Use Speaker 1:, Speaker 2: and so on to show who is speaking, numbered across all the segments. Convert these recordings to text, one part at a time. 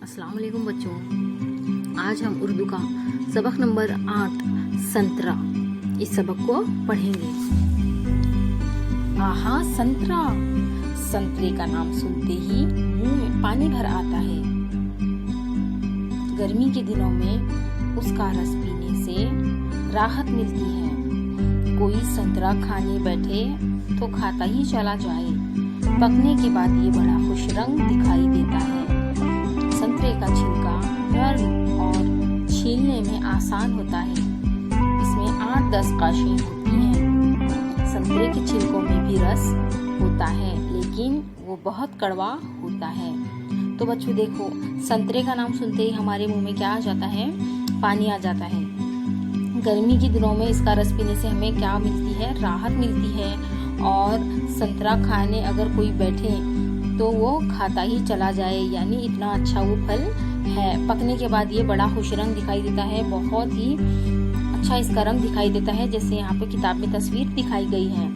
Speaker 1: अस्सलाम वालेकुम बच्चों। आज हम उर्दू का सबक नंबर 8 संतरा इस सबक को पढ़ेंगे। आहा संतरा, संतरे का नाम सुनते ही मुंह में पानी भर आता है। गर्मी के दिनों में उसका रस पीने से राहत मिलती है। कोई संतरा खाने बैठे तो खाता ही चला जाए। पकने के बाद ये बड़ा खुश रंग दिखाई देता है। संतरे का छिलका नरम और छीलने में आसान होता है। इसमें 8-10 काशें होती हैं। संतरे के छिलकों में भी रस होता है, लेकिन वो बहुत कड़वा होता है। तो बच्चों देखो, संतरे का नाम सुनते ही हमारे मुंह में क्या आ जाता है? पानी आ जाता है। गर्मी के दिनों में इसका रस पीने से हमें क्या मिलती है? राहत मिलती है। और संतरा खाने अगर कोई बैठे तो वो खाता ही चला जाए, यानी इतना अच्छा वो फल है। पकने के बाद ये बड़ा खुश रंग दिखाई देता है। बहुत ही अच्छा इसका रंग दिखाई देता है, जैसे यहाँ पे किताब में तस्वीर दिखाई गई है।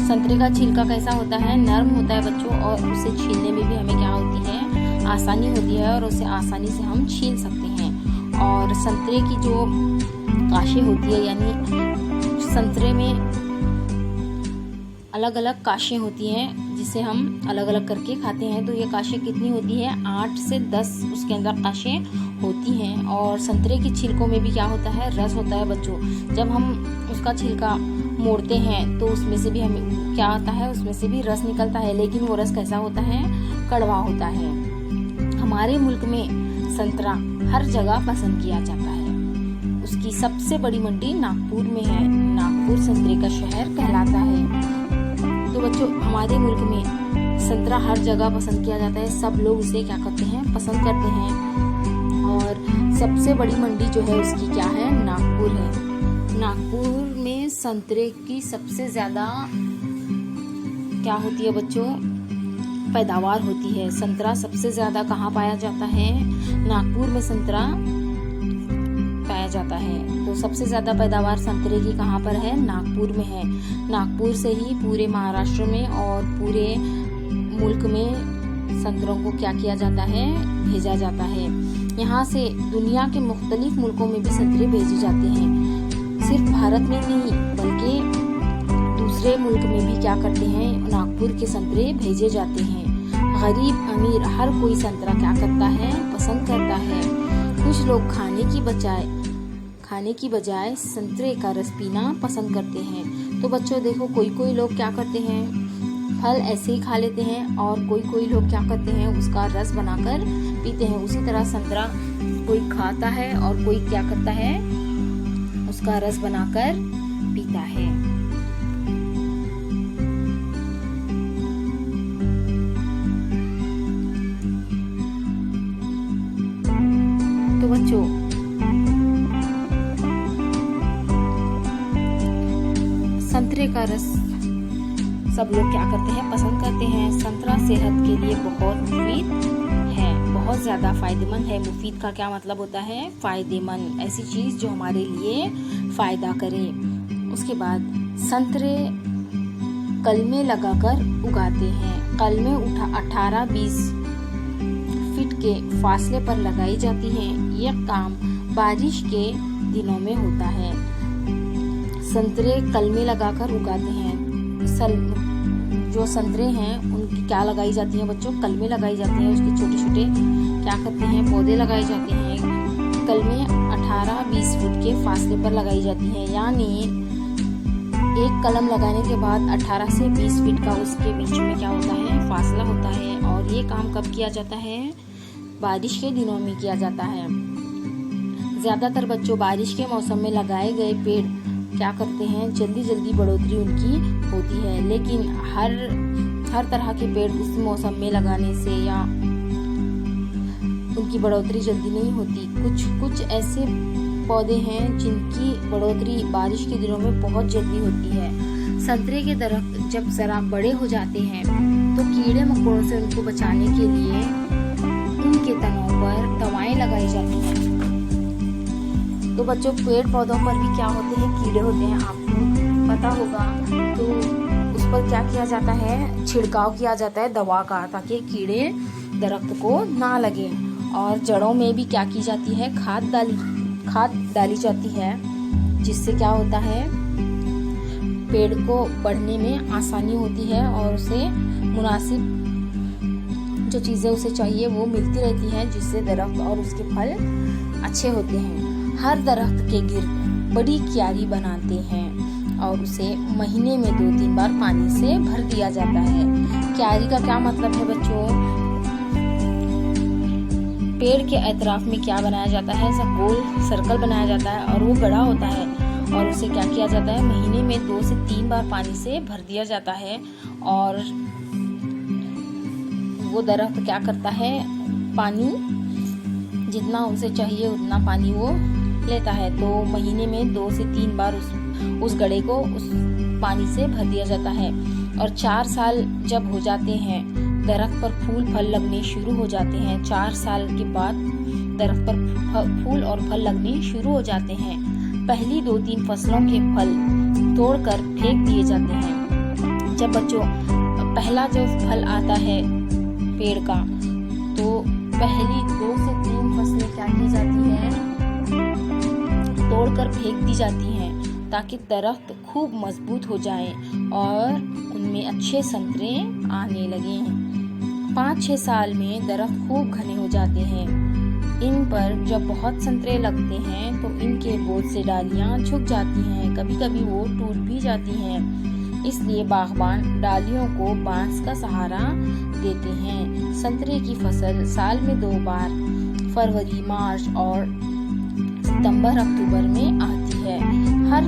Speaker 1: संतरे का छिलका कैसा होता है? नरम होता है बच्चों, और उसे छीलने में भी हमें क्या होती है? आसानी होती है, और उसे आसानी से हम छील सकते हैं। और संतरे की जो काशें होती है, यानी संतरे में अलग अलग काशें होती हैं जिसे हम अलग अलग करके खाते हैं। तो ये काशें कितनी होती है? 8 से 10 उसके अंदर काशें होती हैं। और संतरे के छिलकों में भी क्या होता है? रस होता है बच्चों। जब हम उसका छिलका मोड़ते हैं तो उसमें से भी हमें क्या आता है? उसमें से भी रस निकलता है, लेकिन वो रस कैसा होता है? कड़वा होता है। हमारे मुल्क में संतरा हर जगह पसंद किया जाता है। उसकी सबसे बड़ी मंडी नागपुर में है। नागपुर संतरे का शहर कहलाता है। तो बच्चों, हमारे मुल्क में संतरा हर जगह पसंद किया जाता है। सब लोग इसे क्या करते हैं? पसंद करते हैं। और सबसे बड़ी मंडी जो है उसकी क्या है? नागपुर है। नागपुर में संतरे की सबसे ज्यादा क्या होती है बच्चों? पैदावार होती है। संतरा सबसे ज्यादा कहाँ पाया जाता है? नागपुर में संतरा पाया जाता है। तो सबसे ज्यादा पैदावार संतरे की कहाँ पर है? नागपुर में है। नागपुर से ही पूरे महाराष्ट्र में और पूरे मुल्क में संतरों को क्या किया जाता है? भेजा जाता है। यहाँ से दुनिया के मुख्तलिफ मुल्कों में भी संतरे भेजे जाते हैं। सिर्फ भारत में नहीं, बल्कि दूसरे मुल्क में भी क्या करते हैं? नागपुर के संतरे भेजे जाते हैं। गरीब अमीर हर कोई संतरा क्या करता है? पसंद करता है। कुछ लोग खाने की बजाय संतरे का रस पीना पसंद करते हैं। तो बच्चों देखो, कोई लोग क्या करते हैं? फल ऐसे ही खा लेते हैं, और कोई लोग क्या करते हैं? उसका रस बनाकर पीते हैं। उसी तरह संतरा कोई खाता है और कोई क्या करता है? उसका रस बनाकर पीता है। तो बच्चों, संतरे का रस सब लोग क्या करते हैं? पसंद करते हैं। संतरा सेहत के लिए बहुत मुफीद है, बहुत ज्यादा फायदेमंद है। मुफीद का क्या मतलब होता है? फायदेमंद, ऐसी चीज जो हमारे लिए फायदा करे। उसके बाद संतरे कलमे लगाकर उगाते हैं। कलमे 18-20 फीट के फासले पर लगाई जाती हैं। यह काम बारिश के दिनों में होता है। संतरे कलमे लगाकर उगाते हैं। जो संतरे हैं उनकी क्या लगाई जाती है बच्चों? कलमे लगाई जाती हैं। उसके छोटे छोटे क्या करते हैं? पौधे लगाए जाते हैं। कलमे 18-20 फुट के फासले पर लगाई जाती हैं, यानी एक कलम लगाने के बाद 18 से 20 फीट का उसके बीच में क्या होता है? फासला होता है। और ये काम कब किया जाता है? बारिश के दिनों में किया जाता है। ज्यादातर बच्चों बारिश के मौसम में लगाए गए पेड़ क्या करते हैं? जल्दी बढ़ोतरी उनकी होती है। लेकिन हर तरह के पेड़ उस मौसम में लगाने से या उनकी बढ़ोतरी जल्दी नहीं होती। कुछ ऐसे पौधे हैं जिनकी बढ़ोतरी बारिश के दिनों में बहुत जल्दी होती है। संतरे के दरख्त जब जरा बड़े हो जाते हैं तो कीड़े मकोड़ों से उनको बचाने के लिए उनके तनों पर दवाएं लगाई जाती हैं। तो बच्चों, पेड़ पौधों पर भी क्या होते हैं? कीड़े होते हैं, आपको पता होगा। तो उस पर क्या किया जाता है? छिड़काव किया जाता है दवा का, ताकि कीड़े दरख्त को ना लगे। और जड़ों में भी क्या की जाती है, खाद डाली जाती है, जिससे क्या होता है, पेड़ को बढ़ने में आसानी होती है और उसे मुनासिब जो चीज़ें उसे चाहिए वो मिलती रहती हैं, जिससे दरख्त और उसके फल अच्छे होते हैं। हर दरख्त के गिर्द बड़ी क्यारी बनाते हैं और उसे महीने में 2-3 बार पानी से भर दिया जाता है। क्यारी का क्या मतलब है बच्चों, पेड़ के एतराफ में क्या बनाया जाता है, ऐसा गोल सर्कल बनाया जाता है और वो बड़ा होता है और उसे क्या किया जाता है, महीने में 2 से 3 बार पानी से भर दिया जाता है और वो दरख्त क्या करता है, पानी जितना उसे चाहिए उतना पानी वो लेता है। तो महीने में 2 से 3 बार उस गड्ढे को उस पानी से भर दिया जाता है। और 4 साल जब हो जाते हैं, दरख्त पर फूल फल लगने शुरू हो जाते हैं। 4 साल के बाद दरख्त पर फूल और फल लगने शुरू हो जाते हैं। पहली 2-3 फसलों के फल तोड़कर फेंक दिए जाते हैं। जब बच्चों पहला जो फल आता है पेड़ का, तो पहली 2 से 3 फसलें क्या की जाती हैं, तोड़कर फेंक दी जाती हैं, ताकि दरख्त खूब मजबूत हो जाए और उनमें अच्छे संतरे आने लगें। 5-6 साल में दरख्त खूब घने हो जाते हैं। इन पर जब बहुत संतरे लगते हैं तो इनके बोझ से डालियां झुक जाती हैं, कभी कभी वो टूट भी जाती हैं। इसलिए बागबान डालियों को बांस का सहारा देते हैं। संतरे की फसल साल में 2 बार फरवरी, मार्च और सितंबर, अक्टूबर में आती है। हर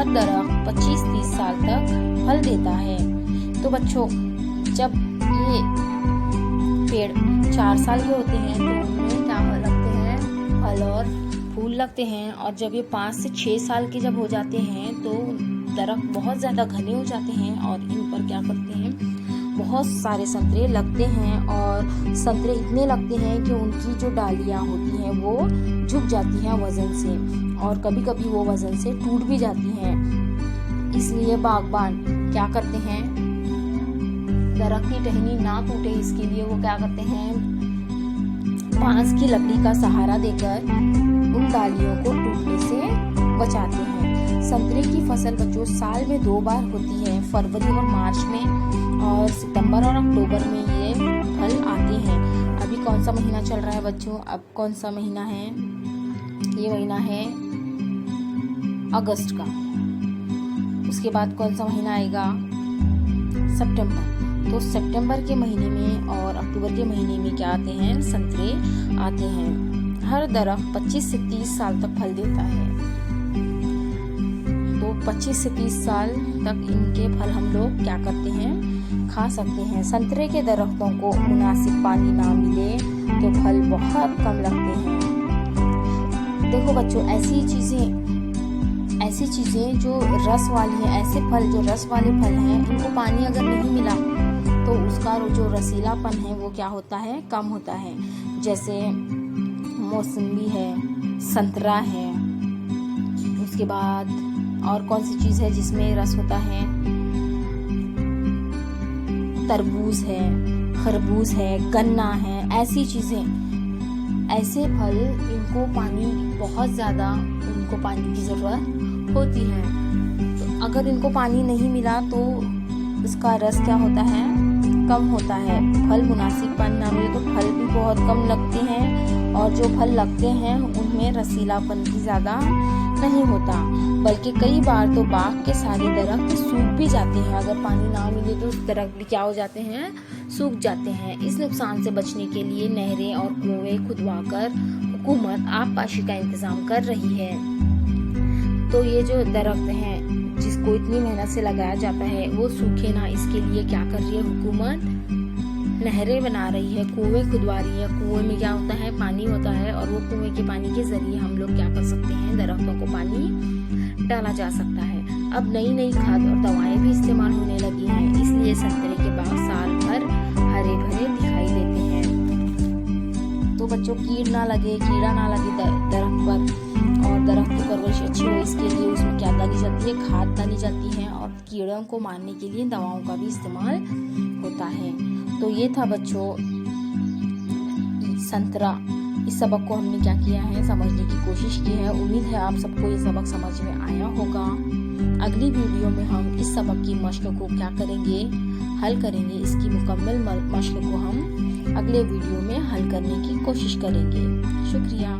Speaker 1: दरख्त 25-30 साल तक फल देता है। तो बच्चों, जब ये पेड़ 4 साल के होते हैं तो उनमें क्या लगते हैं, फल और फूल लगते हैं। और जब ये 5 से 6 साल के जब हो जाते हैं तो दरख्त बहुत ज़्यादा घने हो जाते हैं और इन पर क्या करते हैं, बहुत सारे संतरे लगते हैं। और संतरे इतने लगते हैं कि उनकी जो डालियाँ होती हैं वो झुक जाती हैं वजन से, और कभी कभी वो वजन से टूट भी जाती हैं। इसलिए बागबान क्या करते हैं, दरख्त की टहनी ना टूटे इसके लिए वो क्या करते हैं, बांस की लकड़ी का सहारा देकर उन डालियों को टूटने से बचाते हैं। संतरे की फसल बच्चों साल में 2 बार होती है, फरवरी और मार्च में, और सितंबर और अक्टूबर में ये फल आते हैं। अभी कौन सा महीना चल रहा है बच्चों, अब कौन सा महीना है, ये महीना है अगस्त का। उसके बाद कौन सा महीना आएगा, सितंबर। तो सितंबर के महीने में और अक्टूबर के महीने में क्या आते हैं, संतरे आते हैं। हर दरख्त 25 से 30 साल तक फल देता है। तो 25 से 30 साल तक इनके फल हम लोग क्या करते हैं, खा सकते हैं। संतरे के दरख्तों को मुनासिब पानी ना मिले तो फल बहुत कम लगते हैं। देखो बच्चों, ऐसी चीज़ें जो रस वाली हैं, ऐसे फल जो रस वाले फल हैं, इनको पानी अगर नहीं मिला तो उसका जो रसीलापन है वो क्या होता है, कम होता है। जैसे मौसम्बी है, संतरा है, उसके बाद और कौन सी चीज़ है जिसमें रस होता है, तरबूज है, खरबूज है, गन्ना है, ऐसी चीज़ें, ऐसे फल, इनको पानी बहुत ज़्यादा, उनको पानी की ज़रूरत होती है। तो अगर इनको पानी नहीं मिला तो इसका रस क्या होता है, कम होता है। फल मुनासिब पानी ना मिले तो फल भी बहुत कम लगते हैं, और जो फल लगते हैं उनमें रसीलापन भी ज़्यादा नहीं होता, बल्कि कई बार तो बाग के सारे दरख्त सूख भी जाते हैं। अगर पानी ना मिले तो दरख्त भी क्या हो जाते हैं, सूख जाते हैं। इस नुकसान से बचने के लिए नहरें और कुएं खुदवाकर हुकूमत आबपाशी का इंतजाम कर रही है। तो ये जो दरख्त हैं जिसको इतनी मेहनत से लगाया जाता है वो सूखे ना, इसके लिए क्या कर रही है हुकूमत, नहरें बना रही है, कुएं खुदवा रही है। कुएं में क्या होता है, पानी होता है, और वो कुएं के पानी के जरिए हम लोग क्या कर सकते हैं, दरख्तों को पानी डाला जा सकता है। अब नई खाद और दवाएं भी इस्तेमाल होने लगी हैं, इसलिए संतरे के बाग साल भर हरे भरे दिखाई देते हैं। तो बच्चों, कीड़ा ना लगे दरख्त पर, और दरख्त की परवरिश अच्छी हो इसके लिए उसमें क्या डाली जाती है, खाद डाली जाती है, और कीड़ों को मारने के लिए दवाओं का भी इस्तेमाल होता है। तो ये था बच्चों संतरा, इस सबक को हमने क्या किया है, समझने की कोशिश की है। उम्मीद है आप सबको ये सबक समझ में आया होगा। अगली वीडियो में हम इस सबक की मश्क को क्या करेंगे, हल करेंगे। इसकी मुकम्मल मश्क को हम अगले वीडियो में हल करने की कोशिश करेंगे। शुक्रिया।